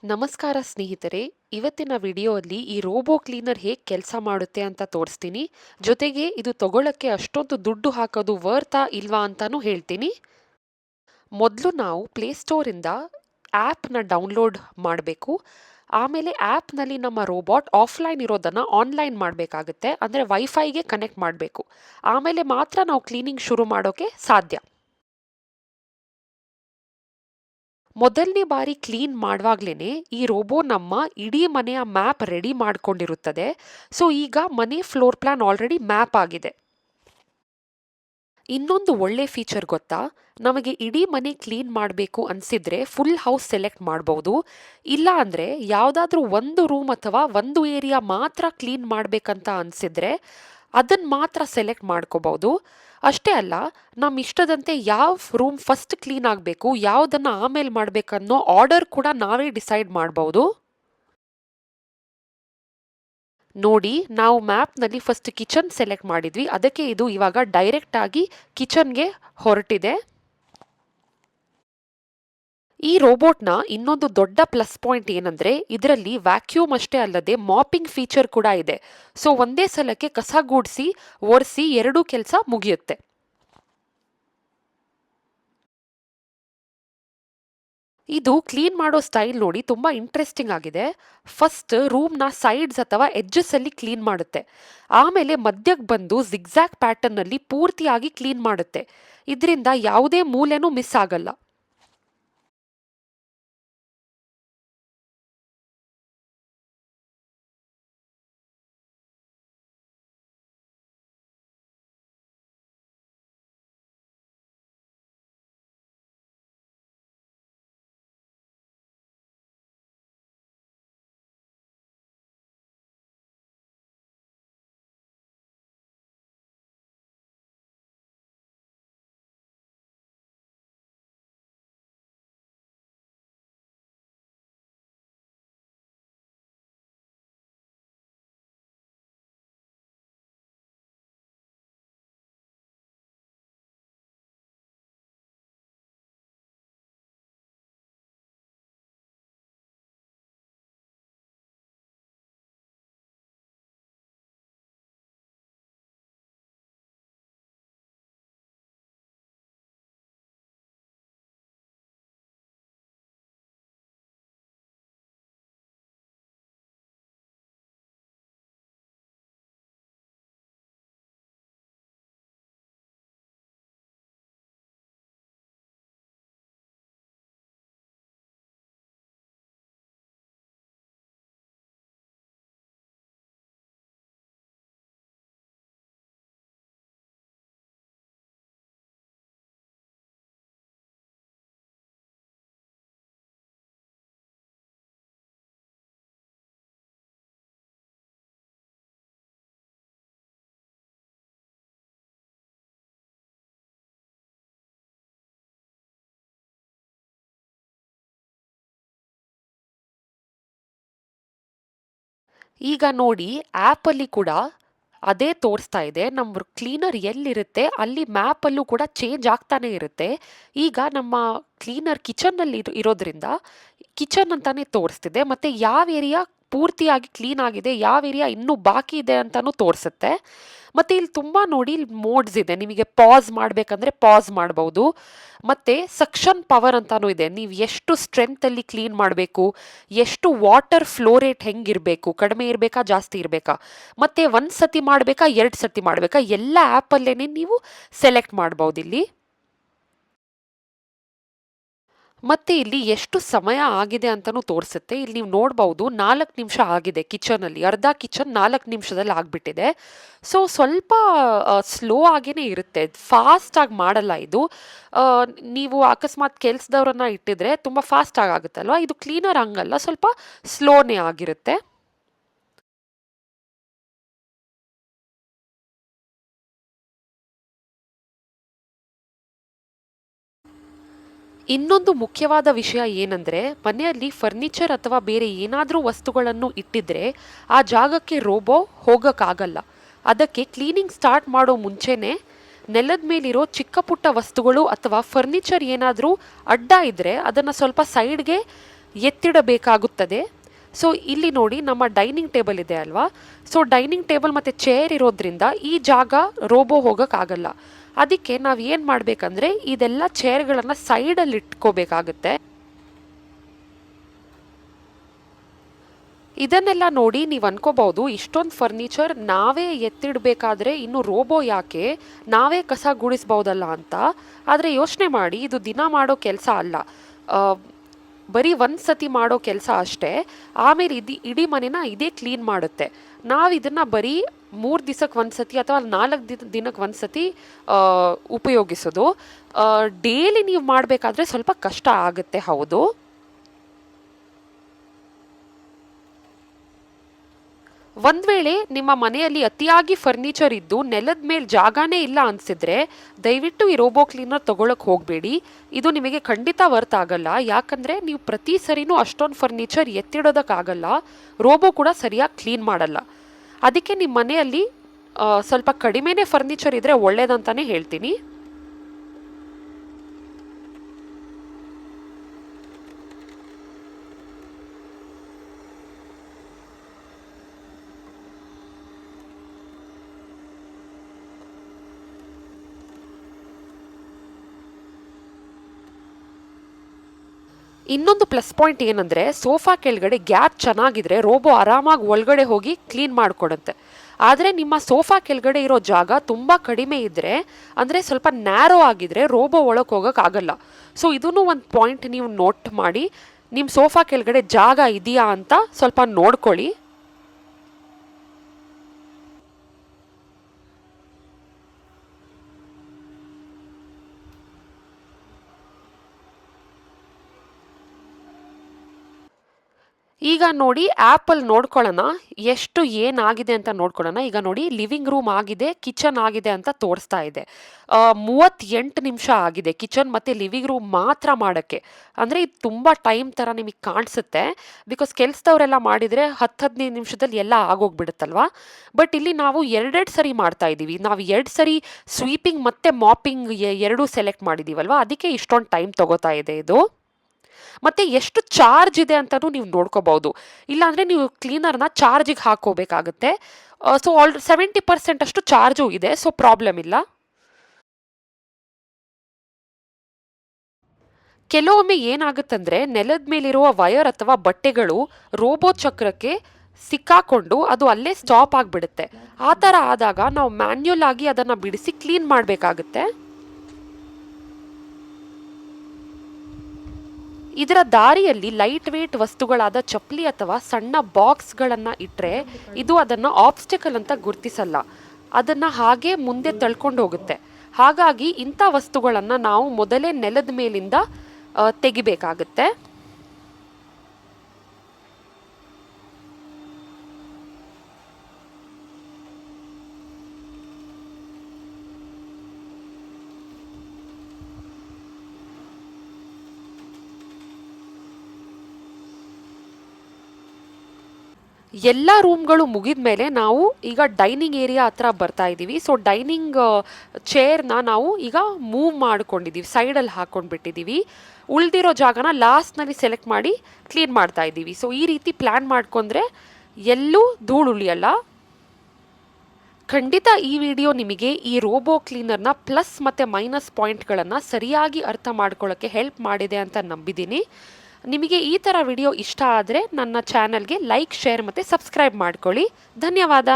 ನಮಸ್ಕಾರ ಸ್ನೇಹಿತರೆ. ಇವತ್ತಿನ ವಿಡಿಯೋಲ್ಲಿ ಈ ರೋಬೋ ಕ್ಲೀನರ್ ಹೇಗೆ ಕೆಲಸ ಮಾಡುತ್ತೆ ಅಂತ ತೋರಿಸ್ತೀನಿ. ಜೊತೆಗೆ ಇದು ತಗೊಳ್ಳಕ್ಕೆ ಅಷ್ಟೊಂದು ದುಡ್ಡು ಹಾಕೋದು ವರ್ತಾ ಇಲ್ವಾ ಅಂತಾನೂ ಹೇಳ್ತೀನಿ. ಮೊದಲು ನಾವು ಪ್ಲೇಸ್ಟೋರಿಂದ ಆ್ಯಪ್ನ ಡೌನ್ಲೋಡ್ ಮಾಡಬೇಕು. ಆಮೇಲೆ ಆ್ಯಪ್ನಲ್ಲಿ ನಮ್ಮ ರೋಬೋಟ್ ಆಫ್ಲೈನ್ ಇರೋದನ್ನು ಆನ್ಲೈನ್ ಮಾಡಬೇಕಾಗುತ್ತೆ. ಅಂದರೆ ವೈಫೈಗೆ ಕನೆಕ್ಟ್ ಮಾಡಬೇಕು. ಆಮೇಲೆ ಮಾತ್ರ ನಾವು ಕ್ಲೀನಿಂಗ್ ಶುರು ಮಾಡೋಕ್ಕೆ ಸಾಧ್ಯ. ಮೊದಲನೇ ಬಾರಿ ಕ್ಲೀನ್ ಮಾಡುವಾಗ್ಲೇನೆ ಈ ರೋಬೋ ನಮ್ಮ ಇಡೀ ಮನೆಯ ಮ್ಯಾಪ್ ರೆಡಿ ಮಾಡ್ಕೊಂಡಿರುತ್ತದೆ. ಸೊ ಈಗ ಮನೆ ಫ್ಲೋರ್ ಪ್ಲಾನ್ ಆಲ್ರೆಡಿ ಮ್ಯಾಪ್ ಆಗಿದೆ. ಇನ್ನೊಂದು ಒಳ್ಳೆ ಫೀಚರ್ ಗೊತ್ತಾ? ನಮಗೆ ಇಡೀ ಮನೆ ಕ್ಲೀನ್ ಮಾಡಬೇಕು ಅನ್ಸಿದ್ರೆ ಫುಲ್ ಹೌಸ್ ಸೆಲೆಕ್ಟ್ ಮಾಡಬಹುದು. ಇಲ್ಲ ಅಂದ್ರೆ ಯಾವುದಾದ್ರೂ ಒಂದು ರೂಮ್ ಅಥವಾ ಒಂದು ಏರಿಯಾ ಮಾತ್ರ ಕ್ಲೀನ್ ಮಾಡಬೇಕಂತ ಅನ್ಸಿದ್ರೆ ಅದನ್ನ ಮಾತ್ರ ಸೆಲೆಕ್ಟ್ ಮಾಡ್ಕೋಬಹುದು. ಅಷ್ಟೇ ಅಲ್ಲ, ನಮ್ಮ ಇಷ್ಟದಂತೆ ಯಾವ ರೂಮ್ ಫಸ್ಟ್ ಕ್ಲೀನ್ ಆಗಬೇಕು, ಯಾವುದನ್ನ ಆಮೇಲೆ ಮಾಡಬೇಕನ್ನೋ ಆರ್ಡರ್ ಕೂಡ ನಾವೇ ಡಿಸೈಡ್ ಮಾಡಬಹುದು. ನೋಡಿ, ನಾವು ಮ್ಯಾಪ್ನಲ್ಲಿ ಫಸ್ಟ್ ಕಿಚನ್ ಸೆಲೆಕ್ಟ್ ಮಾಡಿದ್ವಿ, ಅದಕ್ಕೆ ಇದು ಇವಾಗ ಡೈರೆಕ್ಟ್ ಆಗಿ ಕಿಚನ್ಗೆ ಹೊರಟಿದೆ. ಈ ರೋಬೋಟ್ನ ಇನ್ನೊಂದು ದೊಡ್ಡ ಪ್ಲಸ್ ಪಾಯಿಂಟ್ ಏನಂದ್ರೆ ಇದರಲ್ಲಿ ವ್ಯಾಕ್ಯೂಮ್ ಅಷ್ಟೇ ಅಲ್ಲದೆ ಮಾಪಿಂಗ್ ಫೀಚರ್ ಕೂಡ ಇದೆ. ಸೊ ಒಂದೇ ಸಲಕ್ಕೆ ಕಸ ಗೂಡಿಸಿ ಒರೆಸಿ ಎರಡೂ ಕೆಲಸ ಮುಗಿಯುತ್ತೆ. ಇದು ಕ್ಲೀನ್ ಮಾಡೋ ಸ್ಟೈಲ್ ನೋಡಿ ತುಂಬಾ ಇಂಟ್ರೆಸ್ಟಿಂಗ್ ಆಗಿದೆ. ಫಸ್ಟ್ ರೂಮ್ನ ಸೈಡ್ಸ್ ಅಥವಾ ಎಡ್ಜಸ್ ಅಲ್ಲಿ ಕ್ಲೀನ್ ಮಾಡುತ್ತೆ. ಆಮೇಲೆ ಮಧ್ಯಕ್ಕೆ ಬಂದು ಜಿಗ್ಜಾಗ್ ಪ್ಯಾಟರ್ನ್ ಅಲ್ಲಿ ಪೂರ್ತಿಯಾಗಿ ಕ್ಲೀನ್ ಮಾಡುತ್ತೆ. ಇದರಿಂದ ಯಾವುದೇ ಮೂಲೆನೂ ಮಿಸ್ ಆಗಲ್ಲ. ಈಗ ನೋಡಿ, ಆ್ಯಪಲ್ಲಿ ಕೂಡ ಅದೇ ತೋರಿಸ್ತಾ ಇದೆ. ನಮ್ಮ ಕ್ಲೀನರ್ ಎಲ್ಲಿರುತ್ತೆ ಅಲ್ಲಿ ಮ್ಯಾಪಲ್ಲೂ ಕೂಡ ಚೇಂಜ್ ಆಗ್ತಾನೆ ಇರುತ್ತೆ. ಈಗ ನಮ್ಮ ಕ್ಲೀನರ್ ಕಿಚನ್ನಲ್ಲಿ ಇರೋದ್ರಿಂದ ಕಿಚನ್ ಅಂತಾನೆ ತೋರಿಸ್ತಿದೆ. ಮತ್ತೆ ಯಾವ ಏರಿಯಾ ಪೂರ್ತಿಯಾಗಿ ಕ್ಲೀನ್ ಆಗಿದೆ, ಯಾವ ಏರಿಯಾ ಇನ್ನೂ ಬಾಕಿ ಇದೆ ಅಂತಾನೂ ತೋರಿಸುತ್ತೆ. ಮತ್ತೆ ಇಲ್ಲಿ ತುಂಬಾ ನೋಡಿ, ಇಲ್ಲಿ ಮೋಡ್ಸ್ ಇದೆ. ನಿಮಗೆ ಪಾಸ್ ಮಾಡಬೇಕಂದ್ರೆ ಪಾಸ್ ಮಾಡಬಹುದು. ಮತ್ತೆ ಸಕ್ಷನ್ ಪವರ್ ಅಂತಾನೂ ಇದೆ. ನೀವು ಎಷ್ಟು ಸ್ಟ್ರೆಂತ್ ಅಲ್ಲಿ ಕ್ಲೀನ್ ಮಾಡಬೇಕು, ಎಷ್ಟು ವಾಟರ್ ಫ್ಲೋ ರೇಟ್ ಹೆಂಗಿರಬೇಕು, ಕಡಿಮೆ ಇರಬೇಕಾ ಜಾಸ್ತಿ ಇರಬೇಕಾ, ಮತ್ತೆ ಒಂದ್ ಸತಿ ಮಾಡಬೇಕಾ ಎರಡು ಸತಿ ಮಾಡಬೇಕಾ, ಎಲ್ಲ ಆ್ಯಪಲ್ಲೇನೆ ನೀವು ಸೆಲೆಕ್ಟ್ ಮಾಡಬಹುದು ಇಲ್ಲಿ. ಮತ್ತೆ ಇಲ್ಲಿ ಎಷ್ಟು ಸಮಯ ಆಗಿದೆ ಅಂತಾನೂ ತೋರಿಸುತ್ತೆ. ಇಲ್ಲಿ ನೀವು ನೋಡಬಹುದು 4 ನಿಮಿಷ ಆಗಿದೆ ಕಿಚನಲ್ಲಿ. ಅರ್ಧ ಕಿಚನ್ 4 ನಿಮಿಷದಲ್ಲಿ ಆಗ್ಬಿಟ್ಟಿದೆ. ಸೊ ಸ್ವಲ್ಪ ಸ್ಲೋ ಆಗೇನೆ ಇರುತ್ತೆ, ಫಾಸ್ಟ್ ಆಗಿ ಮಾಡಲ್ಲ ಇದು. ಆ, ನೀವು ಅಕಸ್ಮಾತ್ ಕೆಲ್ಸದವ್ರನ್ನ ಇಟ್ಟಿದ್ರೆ ತುಂಬಾ ಫಾಸ್ಟ್ ಆಗುತ್ತಲ್ವಾ, ಇದು ಕ್ಲೀನರ್ ಹಂಗಲ್ಲ, ಸ್ವಲ್ಪ ಸ್ಲೋನೇ ಆಗಿರುತ್ತೆ. ಇನ್ನೊಂದು ಮುಖ್ಯವಾದ ವಿಷಯ ಏನಂದ್ರೆ, ಮನೆಯಲ್ಲಿ ಫರ್ನಿಚರ್ ಅಥವಾ ಬೇರೆ ಏನಾದರೂ ವಸ್ತುಗಳನ್ನು ಇಟ್ಟಿದ್ರೆ ಆ ಜಾಗಕ್ಕೆ ರೋಬೋ ಹೋಗಕ್ಕಾಗಲ್ಲ. ಅದಕ್ಕೆ ಕ್ಲೀನಿಂಗ್ ಸ್ಟಾರ್ಟ್ ಮಾಡೋ ಮುಂಚೆನೆ ನೆಲದ ಮೇಲಿರೋ ಚಿಕ್ಕ ಪುಟ್ಟ ವಸ್ತುಗಳು ಅಥವಾ ಫರ್ನಿಚರ್ ಏನಾದರೂ ಅಡ್ಡ ಇದ್ರೆ ಅದನ್ನ ಸ್ವಲ್ಪ ಸೈಡ್ಗೆ ಎತ್ತಿಡಬೇಕಾಗುತ್ತದೆ. ಸೊ ಇಲ್ಲಿ ನೋಡಿ ನಮ್ಮ ಡೈನಿಂಗ್ ಟೇಬಲ್ ಇದೆ ಅಲ್ವಾ, ಸೊ ಡೈನಿಂಗ್ ಟೇಬಲ್ ಮತ್ತು ಚೇರ್ ಇರೋದ್ರಿಂದ ಈ ಜಾಗ ರೋಬೋ ಹೋಗೋಕ್ಕಾಗಲ್ಲ. ಅದಕ್ಕೆ ನಾವು ಏನು ಮಾಡಬೇಕಂದ್ರೆ ಇದೆಲ್ಲ ಚೇರ್ಗಳನ್ನು ಸೈಡಲ್ಲಿ ಇಟ್ಕೋಬೇಕಾಗುತ್ತೆ. ಇದನ್ನೆಲ್ಲ ನೋಡಿ ನೀವು ಅನ್ಕೋಬಹುದು ಇಷ್ಟೊಂದು ಫರ್ನಿಚರ್ ನಾವೇ ಎತ್ತಿಡಬೇಕಾದ್ರೆ ಇನ್ನು ರೋಬೋ ಯಾಕೆ, ನಾವೇ ಕಸ ಗುಡಿಸ್ಬೋದಲ್ಲ ಅಂತ. ಆದರೆ ಯೋಚನೆ ಮಾಡಿ, ಇದು ದಿನ ಮಾಡೋ ಕೆಲಸ ಅಲ್ಲ, ಬರೀ ಒಂದು ಸತಿ ಮಾಡೋ ಕೆಲಸ ಅಷ್ಟೇ. ಆಮೇಲೆ ಇಡೀ ಮನೆನ ಇದೇ ಕ್ಲೀನ್ ಮಾಡುತ್ತೆ. ನಾವು ಇದನ್ನು ಬರೀ 3 ದಿವಸಕ್ಕೆ ಒಂದು ಸತಿ ಅಥವಾ 4 ದಿನಕ್ಕೆ ಒಂದು ಸತಿ ಉಪಯೋಗಿಸೋದು. ಡೈಲಿ ನೀವು ಮಾಡಬೇಕಾದ್ರೆ ಸ್ವಲ್ಪ ಕಷ್ಟ ಆಗುತ್ತೆ, ಹೌದು. ಒಂದು ವೇಳೆ ನಿಮ್ಮ ಮನೆಯಲ್ಲಿ ಅತಿಯಾಗಿ ಫರ್ನಿಚರ್ ಇದ್ದು ನೆಲದ ಮೇಲೆ ಜಾಗನೇ ಇಲ್ಲ ಅನಿಸಿದ್ರೆ ದಯವಿಟ್ಟು ಈ ರೋಬೋ ಕ್ಲೀನರ್ ತೊಗೊಳಕ್ಕೆ ಹೋಗಬೇಡಿ. ಇದು ನಿಮಗೆ ಖಂಡಿತ ವರ್ತ್ ಆಗಲ್ಲ. ಯಾಕಂದರೆ ನೀವು ಪ್ರತಿ ಸರಿನೂ ಅಷ್ಟೊಂದು ಫರ್ನಿಚರ್ ಎತ್ತಿಡೋದಕ್ಕಾಗಲ್ಲ, ರೋಬೋ ಕೂಡ ಸರಿಯಾಗಿ ಕ್ಲೀನ್ ಮಾಡಲ್ಲ. ಅದಕ್ಕೆ ನಿಮ್ಮ ಮನೆಯಲ್ಲಿ ಸ್ವಲ್ಪ ಕಡಿಮೆನೇ ಫರ್ನಿಚರ್ ಇದ್ದರೆ ಒಳ್ಳೇದಂತಾನೆ ಹೇಳ್ತೀನಿ. ಇನ್ನೊಂದು ಪ್ಲಸ್ ಪಾಯಿಂಟ್ ಏನಂದರೆ, ಸೋಫಾ ಕೆಳಗಡೆ ಗ್ಯಾಪ್ ಚೆನ್ನಾಗಿದ್ರೆ ರೋಬೋ ಆರಾಮಾಗಿ ಒಳಗಡೆ ಹೋಗಿ ಕ್ಲೀನ್ ಮಾಡಿಕೊಡುತ್ತೆ. ಆದರೆ ನಿಮ್ಮ ಸೋಫಾ ಕೆಳಗಡೆ ಇರೋ ಜಾಗ ತುಂಬ ಕಡಿಮೆ ಇದ್ದರೆ, ಅಂದರೆ ಸ್ವಲ್ಪ ನ್ಯಾರೋ ಆಗಿದ್ರೆ ರೋಬೋ ಒಳಗೆ ಹೋಗೋಕ್ಕಾಗಲ್ಲ. ಸೊ ಇದೂ ಒಂದು ಪಾಯಿಂಟ್ ನೀವು ನೋಟ್ ಮಾಡಿ, ನಿಮ್ಮ ಸೋಫಾ ಕೆಳಗಡೆ ಜಾಗ ಇದೆಯಾ ಅಂತ ಸ್ವಲ್ಪ ನೋಡ್ಕೊಳ್ಳಿ. ಈಗ ನೋಡಿ ಆ್ಯಪಲ್ಲಿ ನೋಡ್ಕೊಳ್ಳೋಣ ಎಷ್ಟು ಏನಾಗಿದೆ ಅಂತ ನೋಡ್ಕೊಳ್ಳೋಣ. ಈಗ ನೋಡಿ ಲಿವಿಂಗ್ ರೂಮ್ ಆಗಿದೆ, ಕಿಚನ್ ಆಗಿದೆ ಅಂತ ತೋರಿಸ್ತಾ ಇದೆ. 38 ನಿಮಿಷ ಆಗಿದೆ ಕಿಚನ್ ಮತ್ತು ಲಿವಿಂಗ್ ರೂಮ್ ಮಾತ್ರ ಮಾಡೋಕ್ಕೆ. ಅಂದರೆ ಇದು ತುಂಬ ಟೈಮ್ ಥರ ನಿಮಗೆ ಕಾಣಿಸುತ್ತೆ, ಬಿಕಾಸ್ ಕೆಲಸದವರೆಲ್ಲ ಮಾಡಿದರೆ 10-15 ನಿಮಿಷದಲ್ಲಿ ಎಲ್ಲ ಆಗೋಗ್ಬಿಡುತ್ತಲ್ವ. ಬಟ್ ಇಲ್ಲಿ ನಾವು 2 ಸರಿ ಮಾಡ್ತಾ ಇದ್ದೀವಿ. ನಾವು 2 ಸರಿ ಸ್ವೀಪಿಂಗ್ ಮತ್ತು ಮಾಪಿಂಗ್ ಎರಡೂ ಸೆಲೆಕ್ಟ್ ಮಾಡಿದ್ದೀವಲ್ವ, ಅದಕ್ಕೆ ಇಷ್ಟೊಂದು ಟೈಮ್ ತೊಗೋತಾ ಇದೆ ಇದು. ಮತ್ತು ಎಷ್ಟು ಚಾರ್ಜ್ ಇದೆ ಅಂತಲೂ ನೀವು ನೋಡ್ಕೋಬಹುದು. ಇಲ್ಲಾಂದರೆ ನೀವು ಕ್ಲೀನರ್ನ ಚಾರ್ಜಿಗೆ ಹಾಕೋಬೇಕಾಗುತ್ತೆ. ಸೊ 70% ಅಷ್ಟು ಚಾರ್ಜು ಇದೆ, ಸೊ ಪ್ರಾಬ್ಲಮ್ ಇಲ್ಲ. ಕೆಲವೊಮ್ಮೆ ಏನಾಗುತ್ತಂದರೆ ನೆಲದ ಮೇಲಿರುವ ವಯರ್ ಅಥವಾ ಬಟ್ಟೆಗಳು ರೋಬೋ ಚಕ್ರಕ್ಕೆ ಸಿಕ್ಕಾಕೊಂಡು ಅದು ಅಲ್ಲೇ ಸ್ಟಾಪ್ ಆಗಿಬಿಡುತ್ತೆ. ಆ ಥರ ಆದಾಗ ನಾವು ಮ್ಯಾನ್ಯುಯಲ್ ಆಗಿ ಅದನ್ನು ಬಿಡಿಸಿ ಕ್ಲೀನ್ ಮಾಡಬೇಕಾಗುತ್ತೆ. ಇದರ ದಾರಿಯಲ್ಲಿ ಲೈಟ್ ವೇಟ್ ವಸ್ತುಗಳಾದ ಚಪ್ಪಲಿ ಅಥವಾ ಸಣ್ಣ ಬಾಕ್ಸ್ಗಳನ್ನು ಇಟ್ಟರೆ ಇದು ಅದನ್ನು ಆಬ್ಸ್ಟಿಕಲ್ ಅಂತ ಗುರುತಿಸಲ್ಲ, ಅದನ್ನು ಹಾಗೆ ಮುಂದೆ ತಳ್ಕೊಂಡು ಹೋಗುತ್ತೆ. ಹಾಗಾಗಿ ಇಂಥ ವಸ್ತುಗಳನ್ನು ನಾವು ಮೊದಲೇ ನೆಲದ ಮೇಲಿಂದ ತೆಗಿಬೇಕಾಗುತ್ತೆ. ಎಲ್ಲ ರೂಮ್ಗಳು ಮುಗಿದ ಮೇಲೆ ನಾವು ಈಗ ಡೈನಿಂಗ್ ಏರಿಯಾ ಹತ್ರ ಬರ್ತಾ ಇದ್ದೀವಿ. ಸೊ ಡೈನಿಂಗ್ ಚೇರ್ನ ನಾವು ಈಗ ಮೂವ್ ಮಾಡ್ಕೊಂಡಿದ್ದೀವಿ, ಸೈಡಲ್ಲಿ ಹಾಕ್ಕೊಂಡ್ಬಿಟ್ಟಿದ್ದೀವಿ. ಉಳಿದಿರೋ ಜಾಗನ ಲಾಸ್ಟ್ನಲ್ಲಿ ಸೆಲೆಕ್ಟ್ ಮಾಡಿ ಕ್ಲೀನ್ ಮಾಡ್ತಾ ಇದ್ದೀವಿ. ಸೊ ಈ ರೀತಿ ಪ್ಲ್ಯಾನ್ ಮಾಡ್ಕೊಂಡ್ರೆ ಎಲ್ಲೂ ಧೂಳು ಉಳಿಯಲ್ಲ. ಖಂಡಿತ ಈ ವಿಡಿಯೋ ನಿಮಗೆ ಈ ರೋಬೋ ಕ್ಲೀನರ್ನ ಪ್ಲಸ್ ಮತ್ತು ಮೈನಸ್ ಪಾಯಿಂಟ್ಗಳನ್ನು ಸರಿಯಾಗಿ ಅರ್ಥ ಮಾಡ್ಕೊಳ್ಳೋಕ್ಕೆ ಹೆಲ್ಪ್ ಮಾಡಿದೆ ಅಂತ ನಂಬಿದ್ದೀನಿ. ನಿಮಗೆ ಈ ಥರ ವಿಡಿಯೋ ಇಷ್ಟ ಆದರೆ ನನ್ನ ಚಾನಲ್ಗೆ ಲೈಕ್, ಶೇರ್ ಮತ್ತು ಸಬ್ಸ್ಕ್ರೈಬ್ ಮಾಡ್ಕೊಳ್ಳಿ. ಧನ್ಯವಾದ.